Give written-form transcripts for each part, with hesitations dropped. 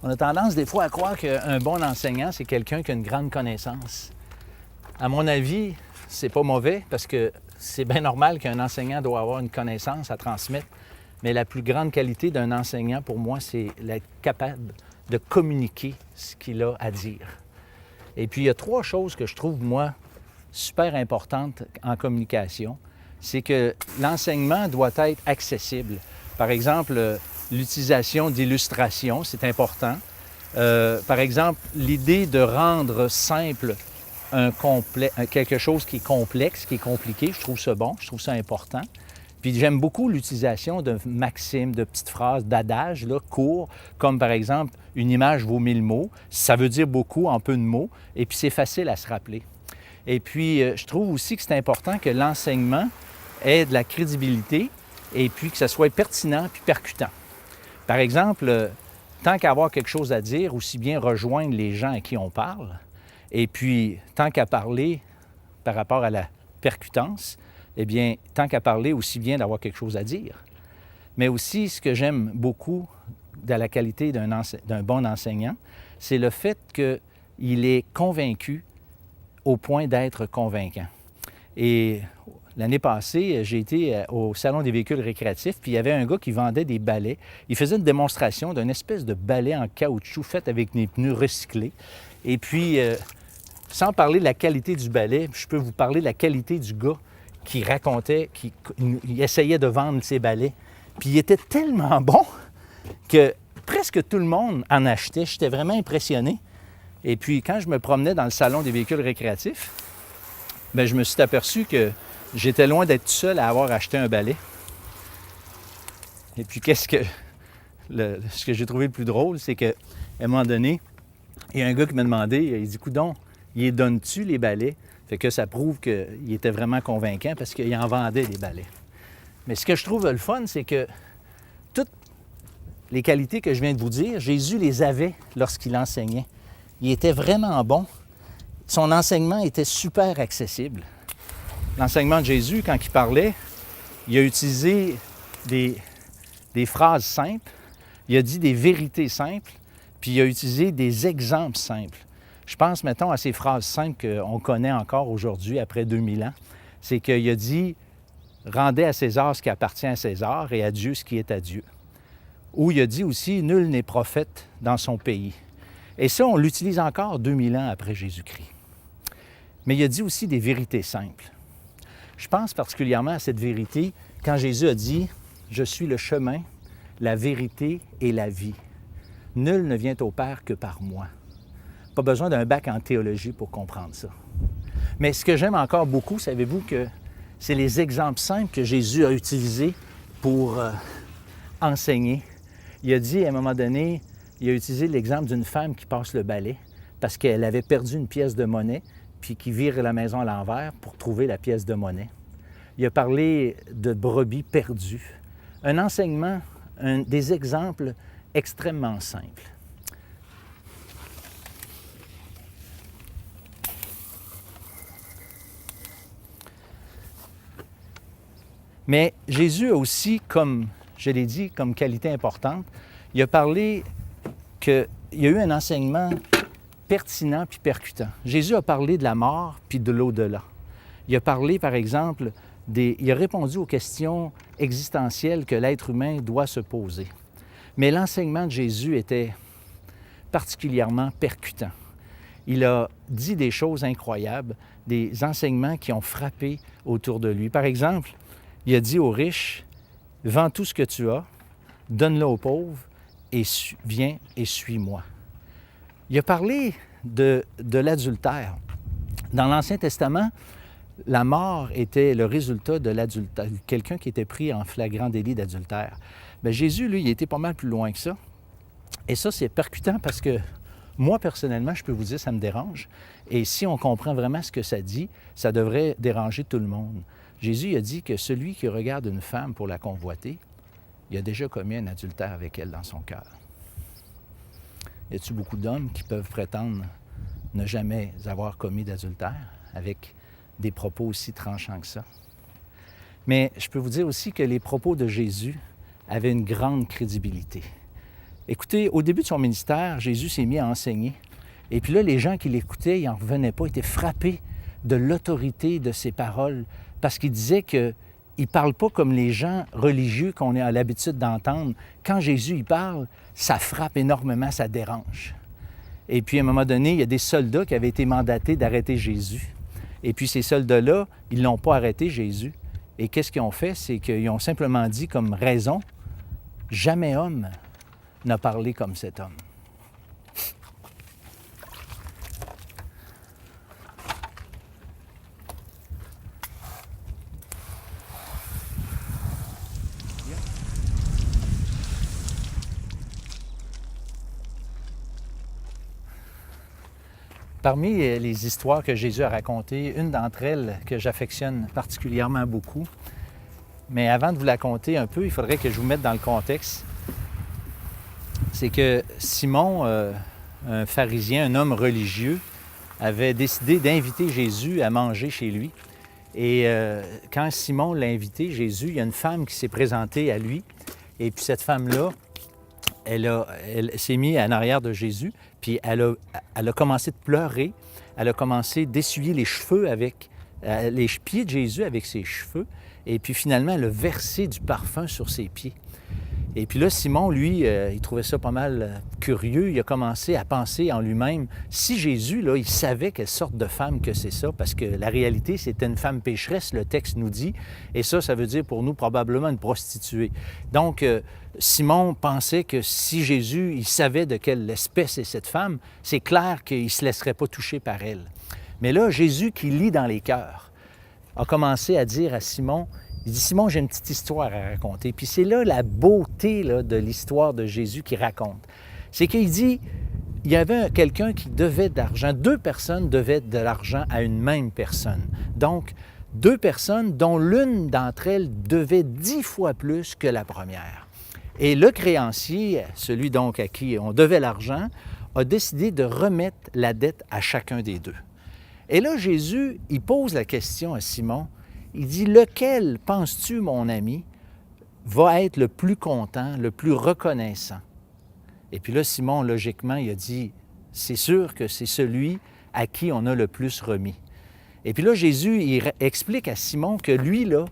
On a tendance des fois à croire qu'un bon enseignant, c'est quelqu'un qui a une grande connaissance. À mon avis, c'est pas mauvais parce que c'est bien normal qu'un enseignant doit avoir une connaissance à transmettre. Mais la plus grande qualité d'un enseignant, pour moi, c'est d'être capable de communiquer ce qu'il a à dire. Et puis, il y a 3 choses que je trouve, moi, super importantes en communication. C'est que l'enseignement doit être accessible. Par exemple, l'utilisation d'illustrations, c'est important. Par exemple, l'idée de rendre simple quelque chose qui est complexe, qui est compliqué, je trouve ça bon, je trouve ça important. Puis j'aime beaucoup l'utilisation de maximes, de petites phrases, d'adages courts, comme par exemple « une image vaut 1000 mots ». Ça veut dire beaucoup en peu de mots, et puis c'est facile à se rappeler. Et puis, je trouve aussi que c'est important que l'enseignement ait de la crédibilité et puis que ça soit pertinent puis percutant. Par exemple, tant qu'à avoir quelque chose à dire, aussi bien rejoindre les gens à qui on parle. Et puis, tant qu'à parler par rapport à la percutance, eh bien, tant qu'à parler, aussi bien d'avoir quelque chose à dire. Mais aussi, ce que j'aime beaucoup de la qualité d'un bon enseignant, c'est le fait qu'il est convaincu au point d'être convaincant. Et l'année passée, j'ai été au Salon des véhicules récréatifs, puis il y avait un gars qui vendait des balais. Il faisait une démonstration d'une espèce de balai en caoutchouc fait avec des pneus recyclés. Et puis, sans parler de la qualité du balai, je peux vous parler de la qualité du gars qui racontait, il essayait de vendre ses balais. Puis il était tellement bon que presque tout le monde en achetait. J'étais vraiment impressionné. Et puis, quand je me promenais dans le salon des véhicules récréatifs, bien, je me suis aperçu que j'étais loin d'être tout seul à avoir acheté un balai. Et puis, ce que j'ai trouvé le plus drôle, c'est qu'à un moment donné, il y a un gars qui m'a demandé, il dit « Coudonc, il donne-tu les balais? » Fait que ça prouve qu'il était vraiment convaincant parce qu'il en vendait des balais. Mais ce que je trouve le fun, c'est que toutes les qualités que je viens de vous dire, Jésus les avait lorsqu'il enseignait. Il était vraiment bon. Son enseignement était super accessible. L'enseignement de Jésus, quand il parlait, il a utilisé des phrases simples, il a dit des vérités simples, puis il a utilisé des exemples simples. Je pense, mettons, à ces phrases simples qu'on connaît encore aujourd'hui, après 2000 ans. C'est qu'il a dit « Rendez à César ce qui appartient à César et à Dieu ce qui est à Dieu ». Ou il a dit aussi « Nul n'est prophète dans son pays ». Et ça, on l'utilise encore 2000 ans après Jésus-Christ. Mais il a dit aussi des vérités simples. Je pense particulièrement à cette vérité quand Jésus a dit « Je suis le chemin, la vérité et la vie. Nul ne vient au Père que par moi. » Pas besoin d'un bac en théologie pour comprendre ça. Mais ce que j'aime encore beaucoup, savez-vous que c'est les exemples simples que Jésus a utilisés pour enseigner. Il a dit à un moment donné, il a utilisé l'exemple d'une femme qui passe le balai parce qu'elle avait perdu une pièce de monnaie puis qui vire la maison à l'envers pour trouver la pièce de monnaie. Il a parlé de brebis perdues. Un enseignement, des exemples extrêmement simples. Mais Jésus a aussi, comme je l'ai dit, comme qualité importante, il a parlé qu'il y a eu un enseignement pertinent puis percutant. Jésus a parlé de la mort puis de l'au-delà. Il a parlé, par exemple, il a répondu aux questions existentielles que l'être humain doit se poser. Mais l'enseignement de Jésus était particulièrement percutant. Il a dit des choses incroyables, des enseignements qui ont frappé autour de lui. Par exemple, il a dit aux riches, « Vends tout ce que tu as, donne-le aux pauvres, et viens et suis-moi. » Il a parlé de l'adultère. Dans l'Ancien Testament, la mort était le résultat de l'adultère, quelqu'un qui était pris en flagrant délit d'adultère. Bien, Jésus, lui, il était pas mal plus loin que ça. Et ça, c'est percutant parce que moi, personnellement, je peux vous dire, ça me dérange. Et si on comprend vraiment ce que ça dit, ça devrait déranger tout le monde. Jésus a dit que celui qui regarde une femme pour la convoiter, il a déjà commis un adultère avec elle dans son cœur. Y a-t-il beaucoup d'hommes qui peuvent prétendre ne jamais avoir commis d'adultère avec des propos aussi tranchants que ça? Mais je peux vous dire aussi que les propos de Jésus avaient une grande crédibilité. Écoutez, au début de son ministère, Jésus s'est mis à enseigner. Et puis là, les gens qui l'écoutaient, ils n'en revenaient pas, étaient frappés de l'autorité de ses paroles, parce qu'il disait qu'il ne parle pas comme les gens religieux qu'on a l'habitude d'entendre. Quand Jésus y parle, ça frappe énormément, ça dérange. Et puis, à un moment donné, il y a des soldats qui avaient été mandatés d'arrêter Jésus. Et puis, ces soldats-là, ils ne l'ont pas arrêté, Jésus. Et qu'est-ce qu'ils ont fait? C'est qu'ils ont simplement dit comme raison, « Jamais homme n'a parlé comme cet homme. » Parmi les histoires que Jésus a racontées, une d'entre elles que j'affectionne particulièrement beaucoup, mais avant de vous la conter un peu, il faudrait que je vous mette dans le contexte, c'est que Simon, un pharisien, un homme religieux, avait décidé d'inviter Jésus à manger chez lui. Et quand Simon l'a invité, Jésus, il y a une femme qui s'est présentée à lui, et puis cette femme-là, elle s'est mise en arrière de Jésus, puis elle a commencé de pleurer, elle a commencé d'essuyer les cheveux avec les pieds de Jésus avec ses cheveux, et puis finalement, elle a versé du parfum sur ses pieds. Et puis là, Simon, lui, il trouvait ça pas mal curieux. Il a commencé à penser en lui-même, si Jésus, là, il savait quelle sorte de femme que c'est ça, parce que la réalité, c'était une femme pécheresse, le texte nous dit, et ça veut dire pour nous probablement une prostituée. Donc, Simon pensait que si Jésus, il savait de quelle espèce est cette femme, c'est clair qu'il ne se laisserait pas toucher par elle. Mais là, Jésus, qui lit dans les cœurs, a commencé à dire à Simon, il dit, Simon, j'ai une petite histoire à raconter. Puis c'est là la beauté là, de l'histoire de Jésus qu'il raconte. C'est qu'il dit, il y avait quelqu'un qui devait de l'argent. 2 personnes devaient de l'argent à une même personne. Donc, 2 personnes dont l'une d'entre elles devait 10 fois plus que la première. Et le créancier, celui donc à qui on devait l'argent, a décidé de remettre la dette à chacun des 2. Et là, Jésus, il pose la question à Simon, il dit, lequel, penses-tu, mon ami, va être le plus content, le plus reconnaissant? Et puis là, Simon, logiquement, il a dit, c'est sûr que c'est celui à qui on a le plus remis. Et puis là, Jésus, il explique à Simon que lui, là,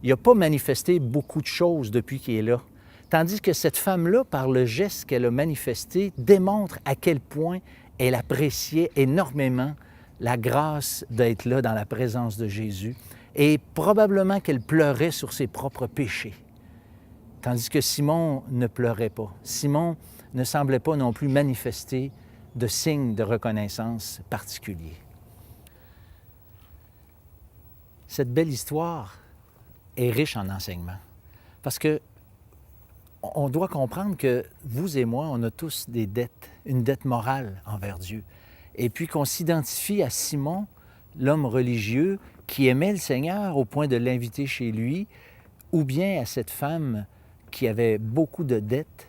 il n'a pas manifesté beaucoup de choses depuis qu'il est là. Tandis que cette femme-là, par le geste qu'elle a manifesté, démontre à quel point elle appréciait énormément la grâce d'être là dans la présence de Jésus. Et probablement qu'elle pleurait sur ses propres péchés. Tandis que Simon ne pleurait pas. Simon ne semblait pas non plus manifester de signes de reconnaissance particuliers. Cette belle histoire est riche en enseignements. Parce que on doit comprendre que vous et moi, on a tous des dettes, une dette morale envers Dieu. Et puis qu'on s'identifie à Simon, l'homme religieux, qui aimait le Seigneur au point de l'inviter chez lui, ou bien à cette femme qui avait beaucoup de dettes,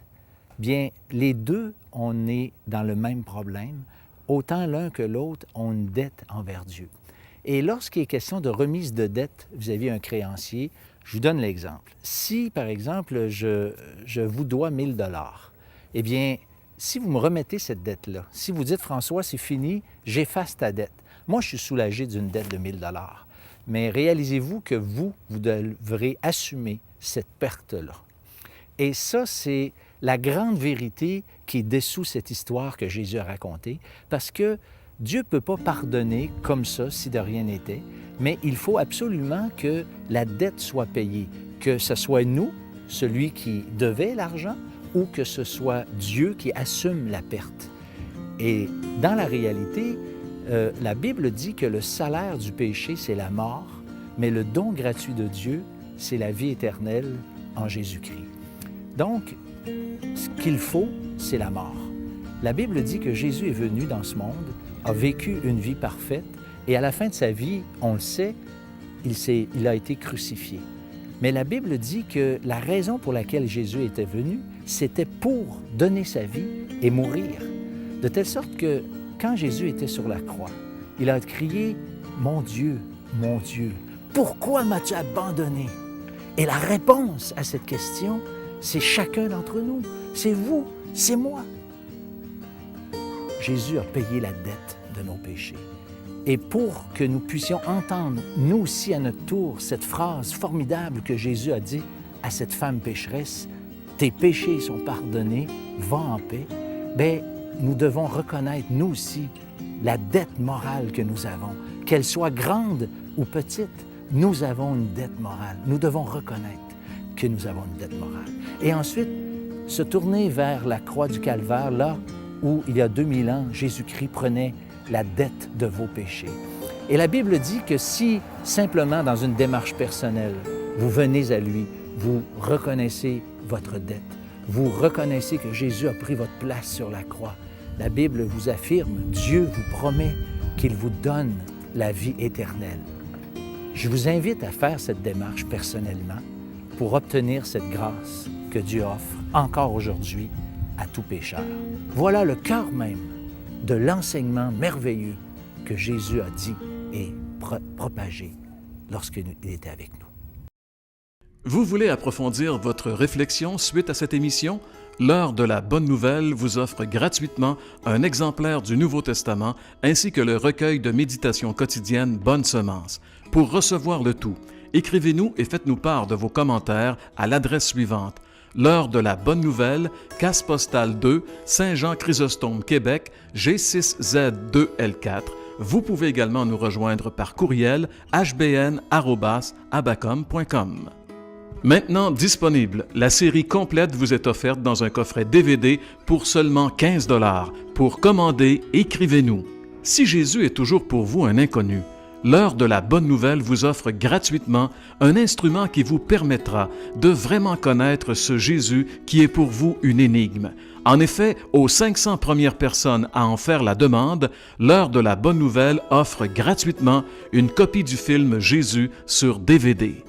bien, les deux, on est dans le même problème. Autant l'un que l'autre ont une dette envers Dieu. Et lorsqu'il est question de remise de dette vis-à-vis un créancier, je vous donne l'exemple. Si, par exemple, je vous dois 1 000 $, eh bien, si vous me remettez cette dette-là, si vous dites, François, c'est fini, j'efface ta dette. Moi, je suis soulagé d'une dette de 1 000 $. Mais réalisez-vous que vous devrez assumer cette perte-là. Et ça, c'est la grande vérité qui dessous cette histoire que Jésus a racontée, parce que Dieu ne peut pas pardonner comme ça si de rien n'était, mais il faut absolument que la dette soit payée, que ce soit nous, celui qui devait l'argent, ou que ce soit Dieu qui assume la perte. Et dans la réalité, la Bible dit que le salaire du péché, c'est la mort, mais le don gratuit de Dieu, c'est la vie éternelle en Jésus-Christ. Donc, ce qu'il faut, c'est la mort. La Bible dit que Jésus est venu dans ce monde, a vécu une vie parfaite, et à la fin de sa vie, on le sait, il a été crucifié. Mais la Bible dit que la raison pour laquelle Jésus était venu, c'était pour donner sa vie et mourir. De telle sorte que quand Jésus était sur la croix, il a crié « Mon Dieu, pourquoi m'as-tu abandonné? » Et la réponse à cette question, c'est chacun d'entre nous. C'est vous, c'est moi. Jésus a payé la dette de nos péchés. Et pour que nous puissions entendre, nous aussi à notre tour, cette phrase formidable que Jésus a dit à cette femme pécheresse, « Tes péchés sont pardonnés, va en paix », bien, nous devons reconnaître, nous aussi, la dette morale que nous avons. Qu'elle soit grande ou petite, nous avons une dette morale. Nous devons reconnaître que nous avons une dette morale. Et ensuite, se tourner vers la croix du Calvaire, là où, il y a 2000 ans, Jésus-Christ prenait la dette de vos péchés. Et la Bible dit que si, simplement dans une démarche personnelle, vous venez à lui, vous reconnaissez votre dette, vous reconnaissez que Jésus a pris votre place sur la croix, la Bible vous affirme, Dieu vous promet qu'il vous donne la vie éternelle. Je vous invite à faire cette démarche personnellement pour obtenir cette grâce que Dieu offre encore aujourd'hui à tout pécheur. Voilà le cœur même de l'enseignement merveilleux que Jésus a dit et propagé lorsqu'il était avec nous. Vous voulez approfondir votre réflexion suite à cette émission? L'Heure de la Bonne Nouvelle vous offre gratuitement un exemplaire du Nouveau Testament ainsi que le recueil de méditation quotidienne Bonne Semence. Pour recevoir le tout, écrivez-nous et faites-nous part de vos commentaires à l'adresse suivante: L'Heure de la Bonne Nouvelle, Casse postale 2, Saint-Jean-Chrysostome, Québec, G6Z2L4. Vous pouvez également nous rejoindre par courriel hbn@abacom.com. Maintenant disponible, la série complète vous est offerte dans un coffret DVD pour seulement 15 $. Pour commander, écrivez-nous. Si Jésus est toujours pour vous un inconnu, l'Heure de la Bonne Nouvelle vous offre gratuitement un instrument qui vous permettra de vraiment connaître ce Jésus qui est pour vous une énigme. En effet, aux 500 premières personnes à en faire la demande, l'Heure de la Bonne Nouvelle offre gratuitement une copie du film Jésus sur DVD.